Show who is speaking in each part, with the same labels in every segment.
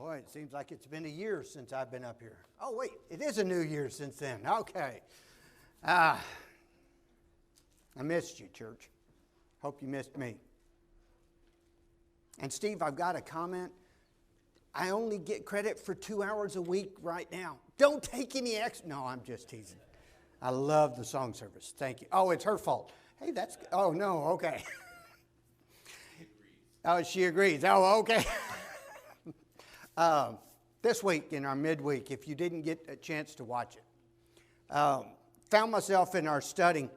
Speaker 1: Boy, it seems like it's been a year since I've been up here. Oh, wait, it is a new year since then. Okay. I missed you, church. Hope you missed me. And Steve, I've got a comment. I only get credit for 2 hours a week right now. Don't take any extra. No, I'm just teasing. I love the song service. Thank you. Oh, it's her fault. Hey, that's, oh, no, okay. Oh, she agrees. Oh, okay. This week in our midweek, if you didn't get a chance to watch it, found myself in our study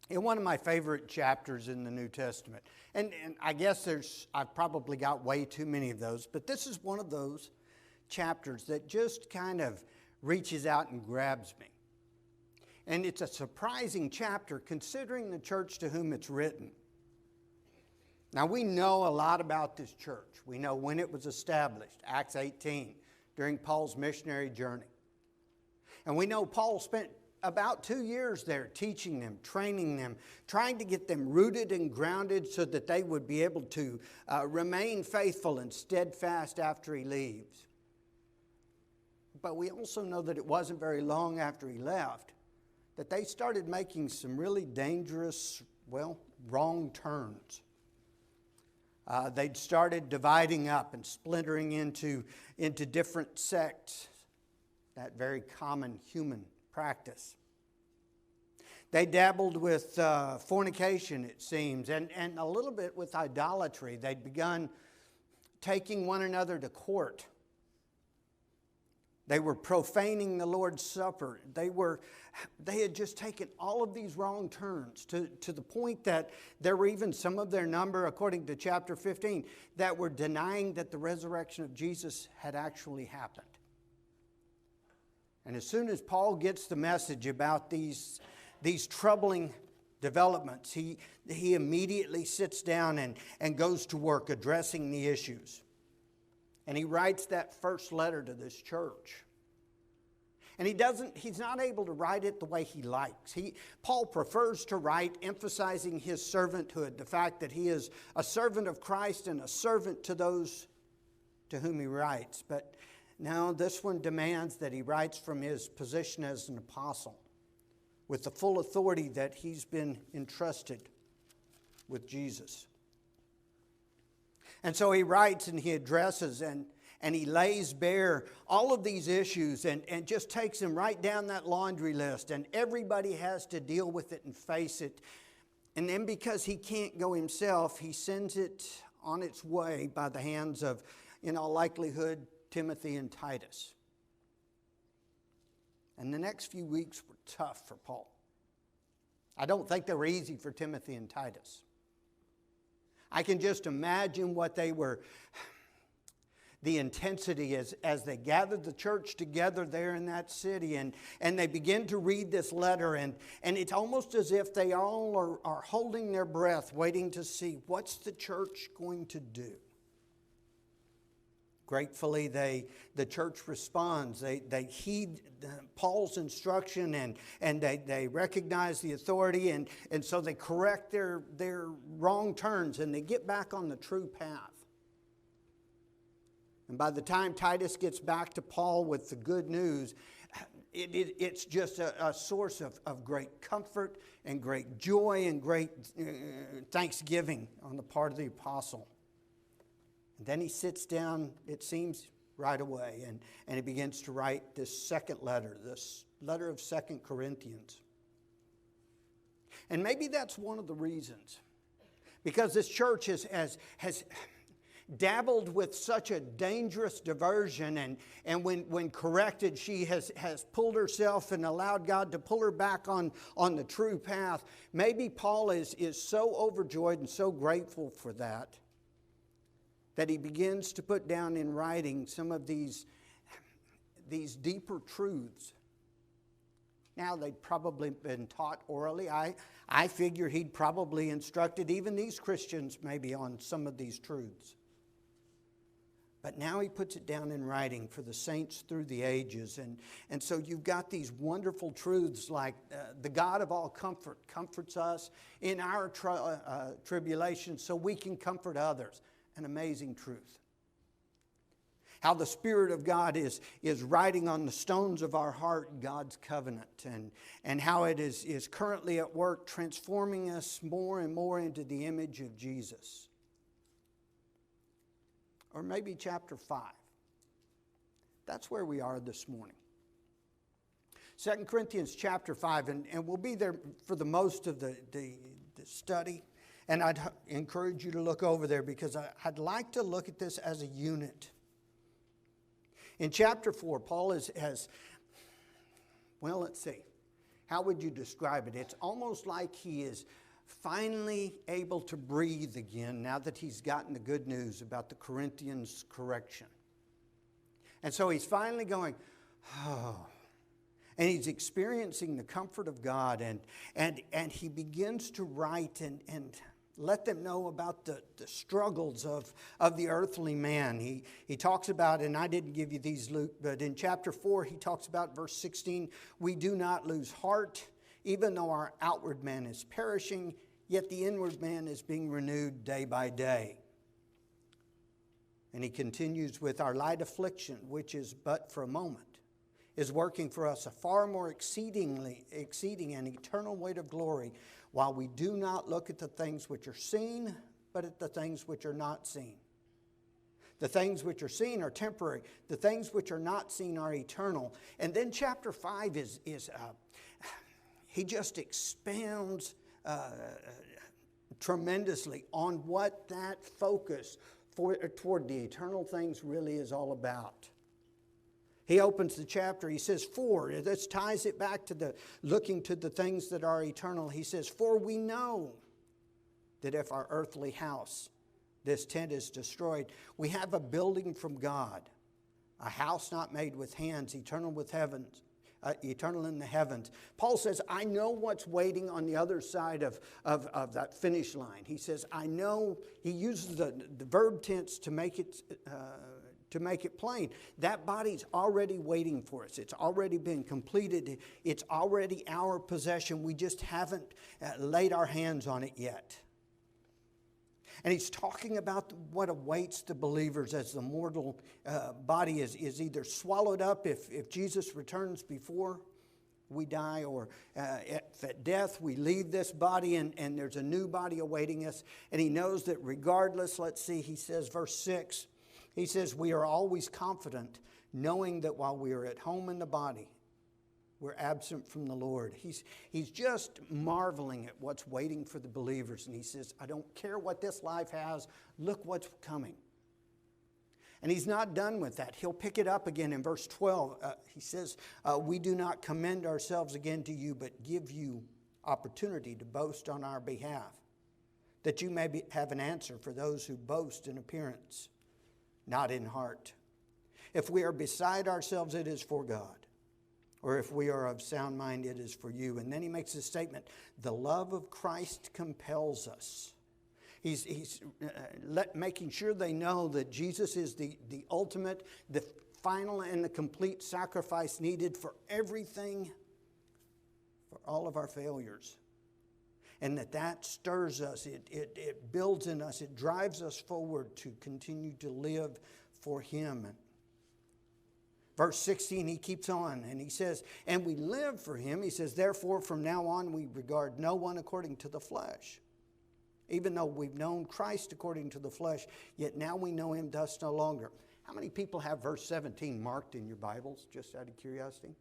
Speaker 1: in one of my favorite chapters in the New Testament. And I guess I've probably got way too many of those, but this is one of those chapters that just kind of reaches out and grabs me. And it's a surprising chapter considering the church to whom it's written. Now, we know a lot about this church. We know when it was established, Acts 18, during Paul's missionary journey. And we know Paul spent about 2 years there teaching them, training them, trying to get them rooted and grounded so that they would be able to remain faithful and steadfast after he leaves. But we also know that it wasn't very long after he left that they started making some really dangerous, wrong turns. They'd started dividing up and splintering into different sects, that very common human practice. They dabbled with fornication, it seems, and a little bit with idolatry. They'd begun taking one another to court. They were profaning the Lord's Supper. They had just taken all of these wrong turns to the point that there were even some of their number, according to chapter 15, that were denying that the resurrection of Jesus had actually happened. And as soon as Paul gets the message about these troubling developments, he immediately sits down and goes to work addressing the issues. And he writes that first letter to this church. And he's not able to write it the way he likes. Paul prefers to write emphasizing his servanthood, the fact that he is a servant of Christ and a servant to those to whom he writes. But now this one demands that he writes from his position as an apostle with the full authority that he's been entrusted with Jesus. And so he writes and he addresses and he lays bare all of these issues and just takes them right down that laundry list. And everybody has to deal with it and face it. And then because he can't go himself, he sends it on its way by the hands of, in all likelihood, Timothy and Titus. And the next few weeks were tough for Paul. I don't think they were easy for Timothy and Titus. I can just imagine what they were, the intensity as they gathered the church together there in that city and they begin to read this letter and it's almost as if they all are holding their breath waiting to see what's the church going to do. Gratefully, the church responds. They heed Paul's instruction and they recognize the authority and so they correct their wrong turns and they get back on the true path. And by the time Titus gets back to Paul with the good news, it's just a source of great comfort and great joy and great thanksgiving on the part of the apostle. And then he sits down, it seems, right away, and he begins to write this second letter, this letter of 2 Corinthians. And maybe that's one of the reasons. Because this church has dabbled with such a dangerous diversion, and when corrected, she has pulled herself and allowed God to pull her back on the true path. Maybe Paul is so overjoyed and so grateful for that he begins to put down in writing some of these deeper truths. Now, they'd probably been taught orally. I figure he'd probably instructed even these Christians maybe on some of these truths. But now he puts it down in writing for the saints through the ages. And so you've got these wonderful truths like the God of all comfort comforts us in our tribulation so we can comfort others. An amazing truth. How the Spirit of God is writing on the stones of our heart God's covenant, and how it is currently at work transforming us more and more into the image of Jesus. Or maybe chapter 5. That's where we are this morning. 2 Corinthians chapter 5, and we'll be there for the most of the study. And I'd encourage you to look over there because I'd like to look at this as a unit. In chapter 4, Paul has, well, let's see. How would you describe it? It's almost like he is finally able to breathe again now that he's gotten the good news about the Corinthians' correction. And so he's finally going, oh. And he's experiencing the comfort of God, and he begins to write and let them know about the struggles of the earthly man. He talks about, and I didn't give you these, Luke, but in chapter 4 he talks about verse 16, we do not lose heart, even though our outward man is perishing, yet the inward man is being renewed day by day. And he continues with our light affliction, which is but for a moment, is working for us a far more exceeding and eternal weight of glory, while we do not look at the things which are seen, but at the things which are not seen. The things which are seen are temporary. The things which are not seen are eternal. And then chapter 5 he just expounds tremendously on what that focus toward the eternal things really is all about. He opens the chapter, he says, for, this ties it back to the looking to the things that are eternal. He says, for we know that if our earthly house, this tent, is destroyed, we have a building from God, a house not made with hands, eternal in the heavens. Paul says, I know what's waiting on the other side of that finish line. He says, I know, he uses the verb tense to make it plain. That body's already waiting for us. It's already been completed. It's already our possession. We just haven't laid our hands on it yet. And he's talking about what awaits the believers as the mortal body is either swallowed up if Jesus returns before we die, or at death we leave this body and there's a new body awaiting us. And he knows that regardless, let's see, he says, verse 6, he says, we are always confident, knowing that while we are at home in the body, we're absent from the Lord. He's just marveling at what's waiting for the believers. And he says, I don't care what this life has. Look what's coming. And he's not done with that. He'll pick it up again in verse 12. He says, we do not commend ourselves again to you, but give you opportunity to boast on our behalf, that you may have an answer for those who boast in appearance, not in heart. If we are beside ourselves, it is for God. Or if we are of sound mind, it is for you. And then he makes a statement, the love of Christ compels us. He's making sure they know that Jesus is the ultimate, the final and the complete sacrifice needed for everything, for all of our failures. And that stirs us, it builds in us, it drives us forward to continue to live for him. Verse 16, he keeps on and he says, and we live for him. He says, therefore, from now on, we regard no one according to the flesh. Even though we've known Christ according to the flesh, yet now we know him thus no longer. How many people have verse 17 marked in your Bibles, just out of curiosity?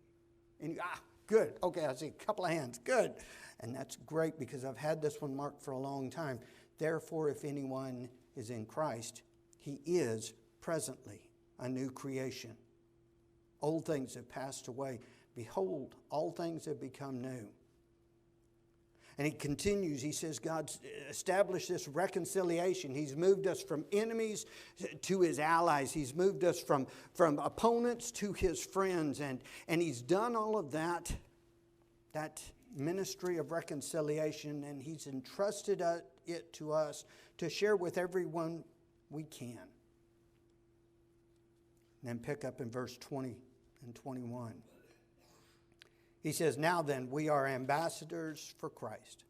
Speaker 1: Good. Okay, I see a couple of hands. Good. And that's great because I've had this one marked for a long time. Therefore, if anyone is in Christ, he is presently a new creation. Old things have passed away. Behold, all things have become new. And he continues, he says, God's established this reconciliation. He's moved us from enemies to his allies. He's moved us from opponents to his friends. And he's done all of that ministry of reconciliation, and he's entrusted it to us to share with everyone we can. And then pick up in verse 20 and 21. He says, now then, we are ambassadors for Christ.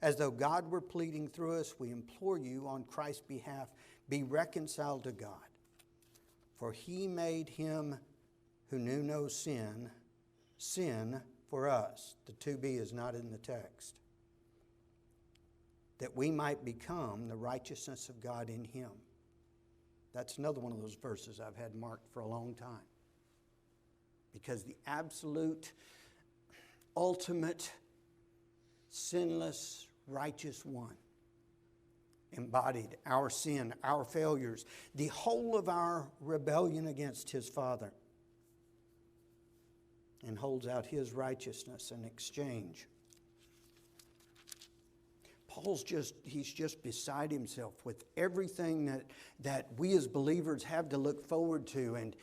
Speaker 1: As though God were pleading through us, we implore you on Christ's behalf, be reconciled to God. For he made him who knew no sin, sin for us. The to be is not in the text. That we might become the righteousness of God in him. That's another one of those verses I've had marked for a long time. Because the absolute, ultimate, sinless, righteous one embodied our sin, our failures, the whole of our rebellion against his Father, and holds out his righteousness in exchange. He's just beside himself with everything that we as believers have to look forward to. And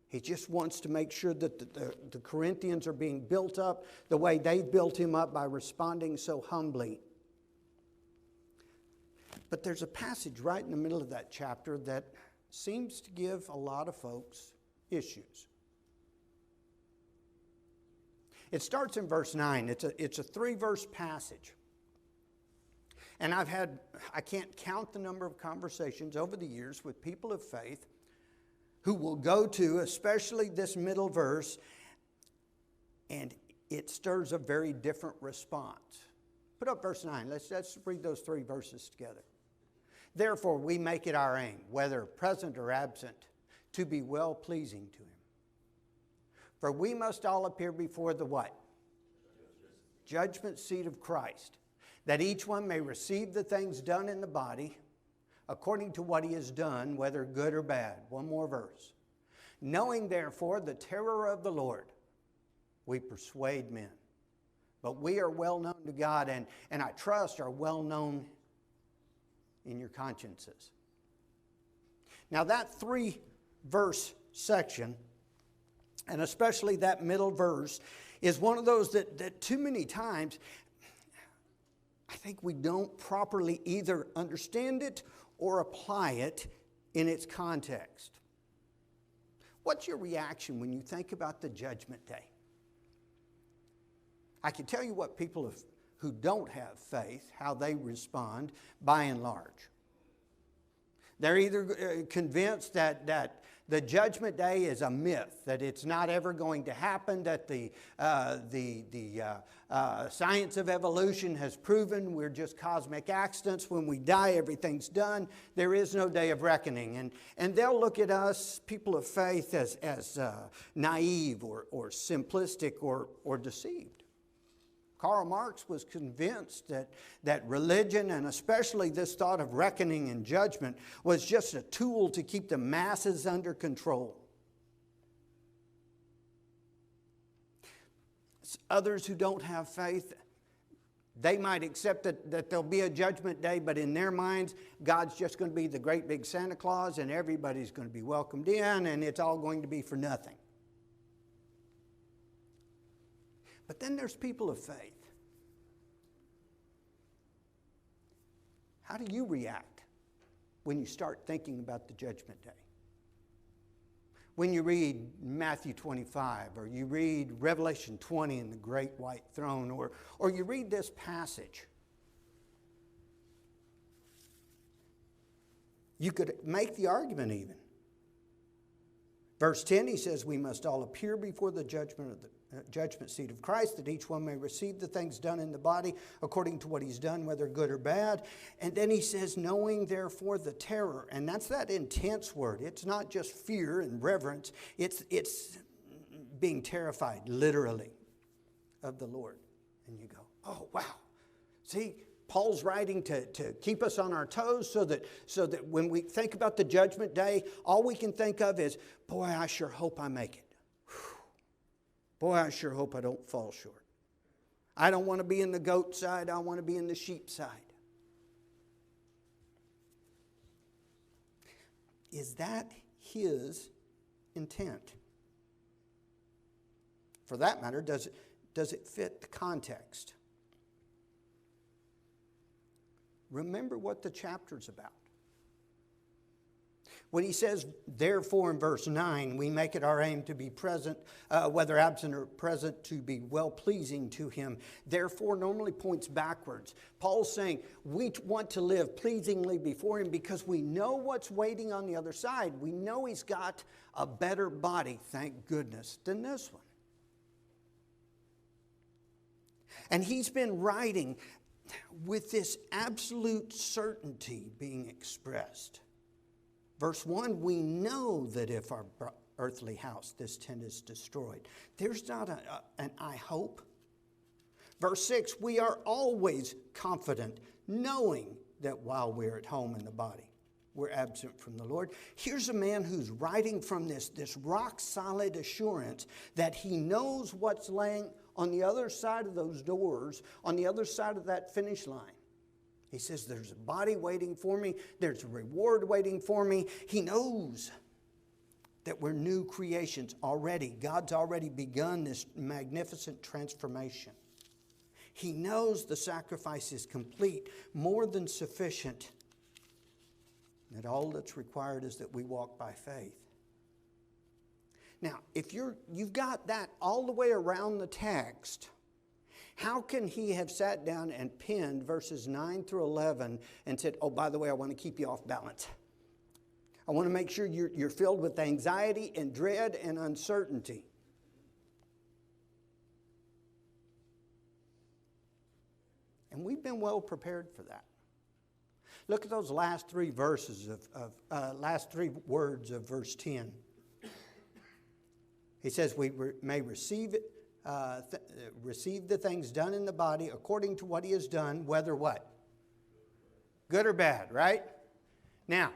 Speaker 1: he just wants to make sure that the Corinthians are being built up the way they built him up by responding so humbly. But there's a passage right in the middle of that chapter that seems to give a lot of folks issues. It starts in verse 9. It's a 3-verse passage. And I can't count the number of conversations over the years with people of faith who will go to, especially this middle verse, and it stirs a very different response. Put up verse 9. Let's read those 3 verses together. Therefore, we make it our aim, whether present or absent, to be well-pleasing to him. For we must all appear before the what? Judgment seat of Christ, that each one may receive the things done in the body according to what he has done, whether good or bad. One more verse. Knowing therefore the terror of the Lord, we persuade men. But we are well known to God, and I trust are well known in your consciences. Now that 3-verse section, and especially that middle verse, is one of those that too many times I think we don't properly either understand it or apply it in its context. What's your reaction when you think about the judgment day? I can tell you what people who don't have faith, how they respond by and large. They're either convinced that the judgment day is a myth, that it's not ever going to happen, that the science of evolution has proven we're just cosmic accidents. When we die, everything's done. There is no day of reckoning. And they'll look at us, people of faith, as naive or simplistic or deceived. Karl Marx was convinced that religion, and especially this thought of reckoning and judgment, was just a tool to keep the masses under control. Others who don't have faith, they might accept that there'll be a judgment day, but in their minds, God's just going to be the great big Santa Claus, and everybody's going to be welcomed in, and it's all going to be for nothing. But then there's people of faith. How do you react when you start thinking about the judgment day? When you read Matthew 25, or you read Revelation 20 and the great white throne, or you read this passage, you could make the argument even. Verse 10, he says, we must all appear before the judgment seat of Christ, that each one may receive the things done in the body according to what he's done, whether good or bad. And then he says, knowing therefore the terror. And that's that intense word. It's not just fear and reverence. It's being terrified, literally, of the Lord. And you go, oh, wow. See, Paul's writing to keep us on our toes so that when we think about the judgment day, all we can think of is, boy, I sure hope I make it. Boy, I sure hope I don't fall short. I don't want to be in the goat side. I want to be in the sheep side. Is that his intent? For that matter, does it fit the context? Remember what the chapter's about. When he says, therefore, in verse 9, we make it our aim to be present, whether absent or present, to be well-pleasing to him. Therefore normally points backwards. Paul's saying we want to live pleasingly before him because we know what's waiting on the other side. We know he's got a better body, thank goodness, than this one. And he's been writing with this absolute certainty being expressed. Verse 1, we know that if our earthly house, this tent, is destroyed. There's not an I hope. Verse 6, we are always confident, knowing that while we're at home in the body, we're absent from the Lord. Here's a man who's writing from this rock-solid assurance that he knows what's laying on the other side of those doors, on the other side of that finish line. He says, there's a body waiting for me. There's a reward waiting for me. He knows that we're new creations already. God's already begun this magnificent transformation. He knows the sacrifice is complete, more than sufficient. That all that's required is that we walk by faith. Now, if you've got that all the way around the text, how can he have sat down and penned verses 9 through 11 and said, oh, by the way, I want to keep you off balance. I want to make sure you're filled with anxiety and dread and uncertainty. And we've been well prepared for that. Look at those last three verses last three words of verse 10. He says we may receive the things done in the body according to what he has done, whether what? Good or bad, right? Now,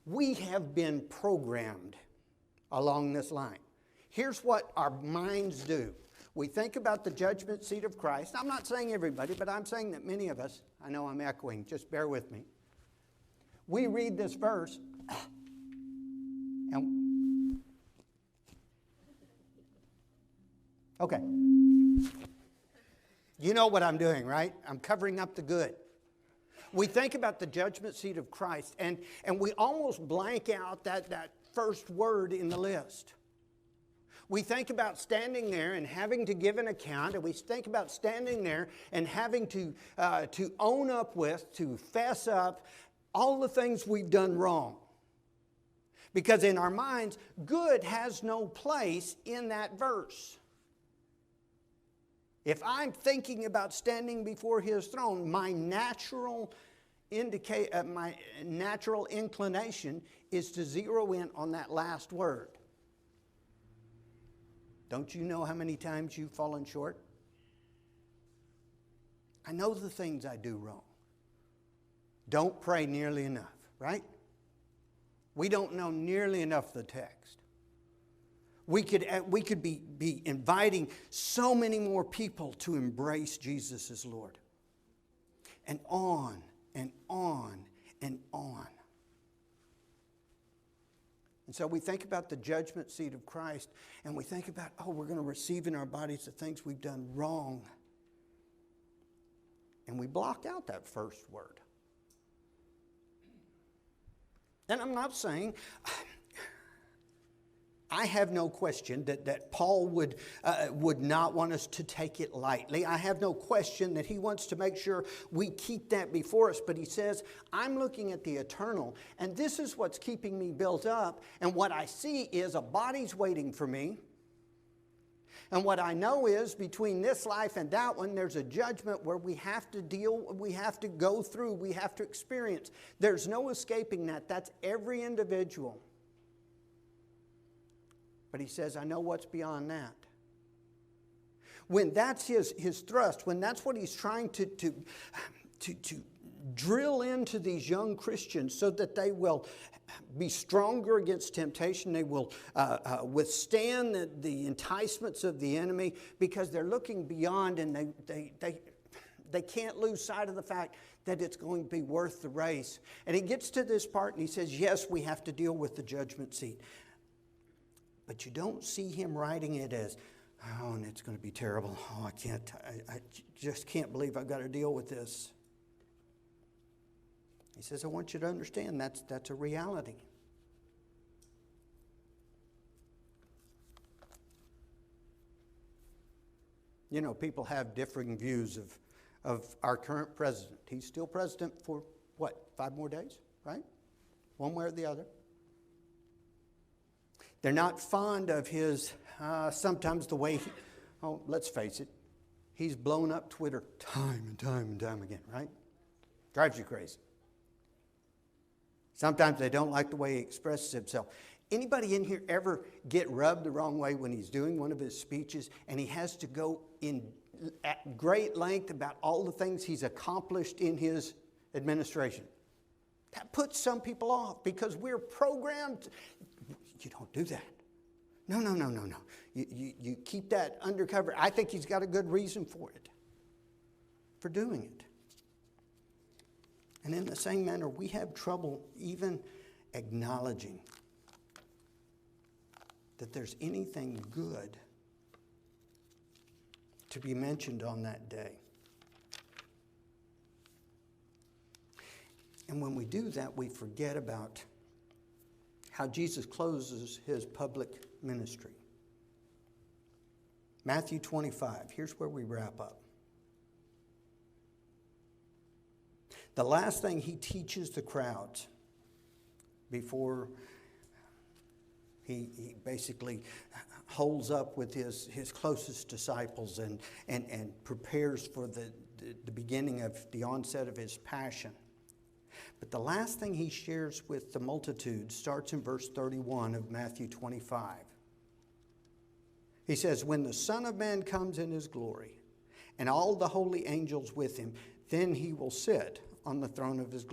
Speaker 1: we have been programmed along this line. Here's what our minds do. We think about the judgment seat of Christ. I'm not saying everybody, but I'm saying that many of us, I know I'm echoing, just bear with me. We read this verse, and okay. You know what I'm doing, right? I'm covering up the good. We think about the judgment seat of Christ, and we almost blank out that first word in the list. We think about standing there and having to give an account, and we think about standing there and having to own up with, to fess up all the things we've done wrong. Because in our minds, good has no place in that verse. If I'm thinking about standing before his throne, my natural inclination is to zero in on that last word. Don't you know how many times you've fallen short? I know the things I do wrong. Don't pray nearly enough, right? We don't know nearly enough of the text. We could be inviting so many more people to embrace Jesus as Lord. And on and on and on. And so we think about the judgment seat of Christ, and we think about, oh, we're going to receive in our bodies the things we've done wrong. And we block out that first word. And I'm not saying, I have no question that Paul would not want us to take it lightly. I have no question that he wants to make sure we keep that before us. But he says, I'm looking at the eternal, and this is what's keeping me built up. And what I see is a body's waiting for me. And what I know is between this life and that one, there's a judgment where we have to we have to go through, we have to experience. There's no escaping that. That's every individual. But he says, I know what's beyond that. When that's his thrust, when that's what he's trying to drill into these young Christians so that they will be stronger against temptation, they will withstand the enticements of the enemy because they're looking beyond, and they can't lose sight of the fact that it's going to be worth the race. And he gets to this part and he says, yes, we have to deal with the judgment seat. But you don't see him writing it as, oh, and it's going to be terrible. Oh, I just can't believe I've got to deal with this. He says, I want you to understand that's a reality. You know, people have differing views of our current president. He's still president for, what, 5 more days, right? One way or the other. They're not fond of his, sometimes the way let's face it, he's blown up Twitter time and time and time again, right? Drives you crazy. Sometimes they don't like the way he expresses himself. Anybody in here ever get rubbed the wrong way when he's doing one of his speeches and he has to go at great length about all the things he's accomplished in his administration? That puts some people off because we're programmed. You don't do that. No. You keep that undercover. I think he's got a good reason for it, for doing it. And in the same manner, we have trouble even acknowledging that there's anything good to be mentioned on that day. And when we do that, we forget about how Jesus closes his public ministry. Matthew 25, here's where we wrap up. The last thing he teaches the crowds before he basically holds up with his closest disciples and prepares for the beginning of the onset of his passion. But the last thing he shares with the multitude starts in verse 31 of Matthew 25. He says, "When the Son of Man comes in his glory, and all the holy angels with him, then he will sit on the throne of his glory."